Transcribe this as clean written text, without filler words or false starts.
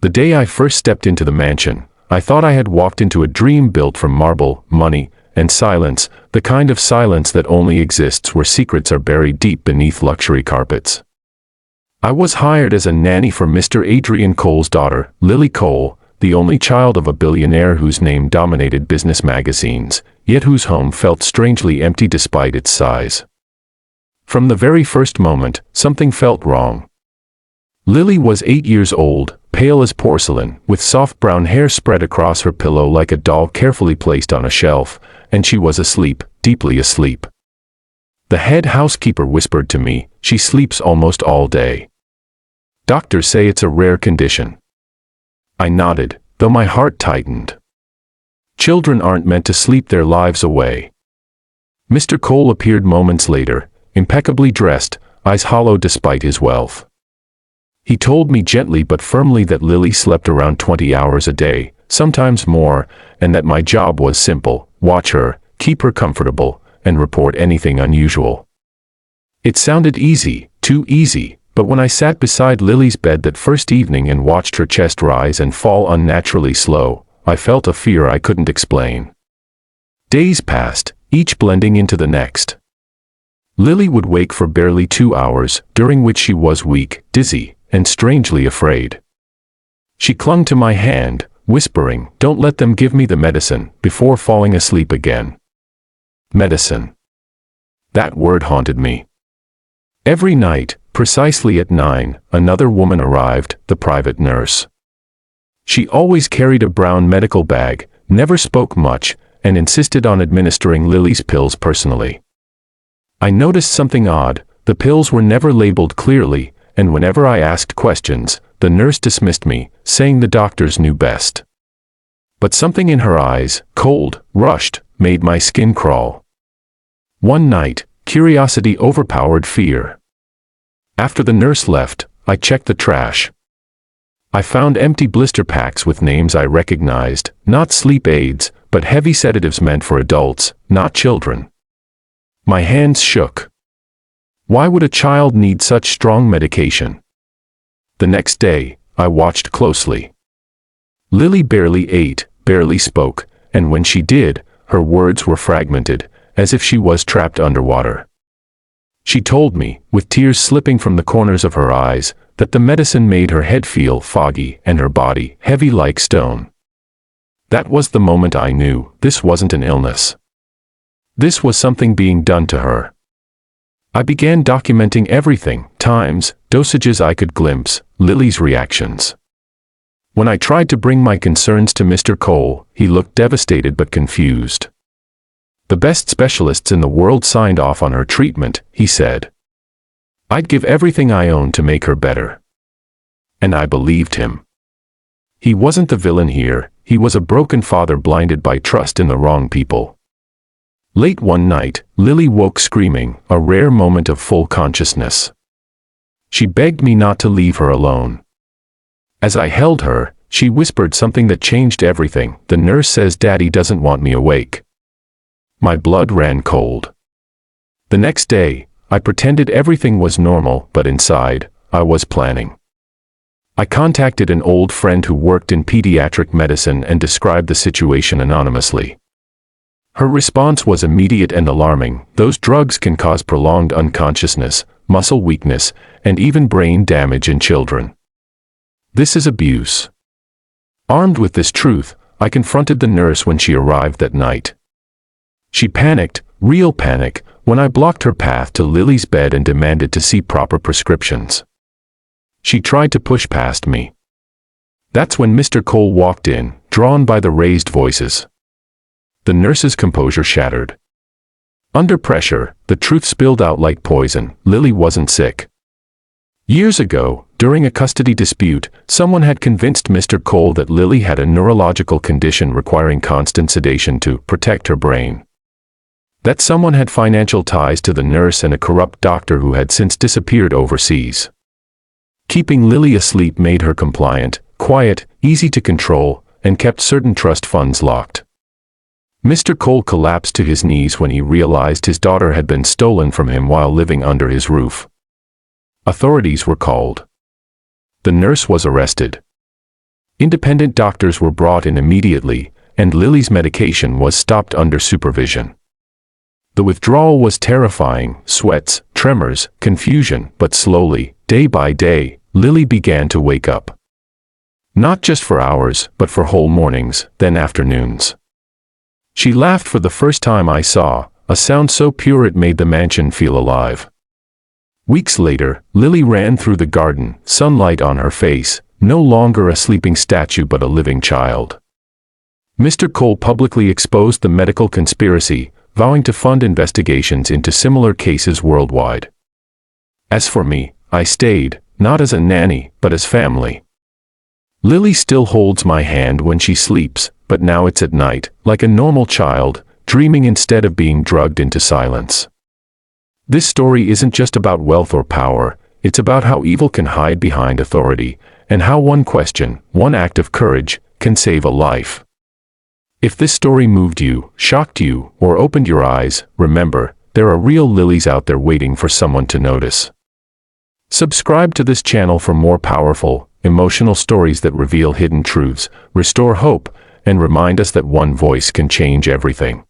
The day I first stepped into the mansion, I thought I had walked into a dream built from marble, money, and silence, the kind of silence that only exists where secrets are buried deep beneath luxury carpets. I was hired as a nanny for Mr. Adrian Cole's daughter, Lily Cole, the only child of a billionaire whose name dominated business magazines, yet whose home felt strangely empty despite its size. From the very first moment, something felt wrong. Lily was 8 years old, pale as porcelain, with soft brown hair spread across her pillow like a doll carefully placed on a shelf, and she was asleep, deeply asleep. The head housekeeper whispered to me, "She sleeps almost all day. Doctors say it's a rare condition." I nodded, though my heart tightened. Children aren't meant to sleep their lives away. Mr. Cole appeared moments later, impeccably dressed, eyes hollow despite his wealth. He told me gently but firmly that Lily slept around 20 hours a day, sometimes more, and that my job was simple: watch her, keep her comfortable, and report anything unusual. It sounded easy, too easy, but when I sat beside Lily's bed that first evening and watched her chest rise and fall unnaturally slow, I felt a fear I couldn't explain. Days passed, each blending into the next. Lily would wake for barely 2 hours, during which she was weak, dizzy, and strangely afraid. She clung to my hand, whispering, "Don't let them give me the medicine," before falling asleep again. Medicine. That word haunted me. Every night, precisely at 9, another woman arrived, the private nurse. She always carried a brown medical bag, never spoke much, and insisted on administering Lily's pills personally. I noticed something odd: the pills were never labeled clearly, and whenever I asked questions, the nurse dismissed me, saying the doctors knew best. But something in her eyes, cold, rushed, made my skin crawl. One night, curiosity overpowered fear. After the nurse left, I checked the trash. I found empty blister packs with names I recognized, not sleep aids, but heavy sedatives meant for adults, not children. My hands shook. Why would a child need such strong medication? The next day, I watched closely. Lily barely ate, barely spoke, and when she did, her words were fragmented, as if she was trapped underwater. She told me, with tears slipping from the corners of her eyes, that the medicine made her head feel foggy and her body heavy like stone. That was the moment I knew this wasn't an illness. This was something being done to her. I began documenting everything: times, dosages I could glimpse, Lily's reactions. When I tried to bring my concerns to Mr. Cole, he looked devastated but confused. "The best specialists in the world signed off on her treatment," he said. "I'd give everything I own to make her better." And I believed him. He wasn't the villain here, he was a broken father blinded by trust in the wrong people. Late one night, Lily woke screaming, a rare moment of full consciousness. She begged me not to leave her alone. As I held her, she whispered something that changed everything: "The nurse says Daddy doesn't want me awake." My blood ran cold. The next day, I pretended everything was normal, but inside, I was planning. I contacted an old friend who worked in pediatric medicine and described the situation anonymously. Her response was immediate and alarming: "Those drugs can cause prolonged unconsciousness, muscle weakness, and even brain damage in children. This is abuse." Armed with this truth, I confronted the nurse when she arrived that night. She panicked, real panic, when I blocked her path to Lily's bed and demanded to see proper prescriptions. She tried to push past me. That's when Mr. Cole walked in, drawn by the raised voices. The nurse's composure shattered. Under pressure, the truth spilled out like poison: Lily wasn't sick. Years ago, during a custody dispute, someone had convinced Mr. Cole that Lily had a neurological condition requiring constant sedation to protect her brain. That someone had financial ties to the nurse and a corrupt doctor who had since disappeared overseas. Keeping Lily asleep made her compliant, quiet, easy to control, and kept certain trust funds locked. Mr. Cole collapsed to his knees when he realized his daughter had been stolen from him while living under his roof. Authorities were called. The nurse was arrested. Independent doctors were brought in immediately, and Lily's medication was stopped under supervision. The withdrawal was terrifying: sweats, tremors, confusion, but slowly, day by day, Lily began to wake up. Not just for hours, but for whole mornings, then afternoons. She laughed for the first time I saw, a sound so pure it made the mansion feel alive. Weeks later, Lily ran through the garden, sunlight on her face, no longer a sleeping statue but a living child. Mr. Cole publicly exposed the medical conspiracy, vowing to fund investigations into similar cases worldwide. As for me, I stayed, not as a nanny, but as family. Lily still holds my hand when she sleeps, but now it's at night, like a normal child, dreaming instead of being drugged into silence. This story isn't just about wealth or power, it's about how evil can hide behind authority, and how one question, one act of courage, can save a life. If this story moved you, shocked you, or opened your eyes, remember, there are real Lilies out there waiting for someone to notice. Subscribe to this channel for more powerful, emotional stories that reveal hidden truths, restore hope, and remind us that one voice can change everything.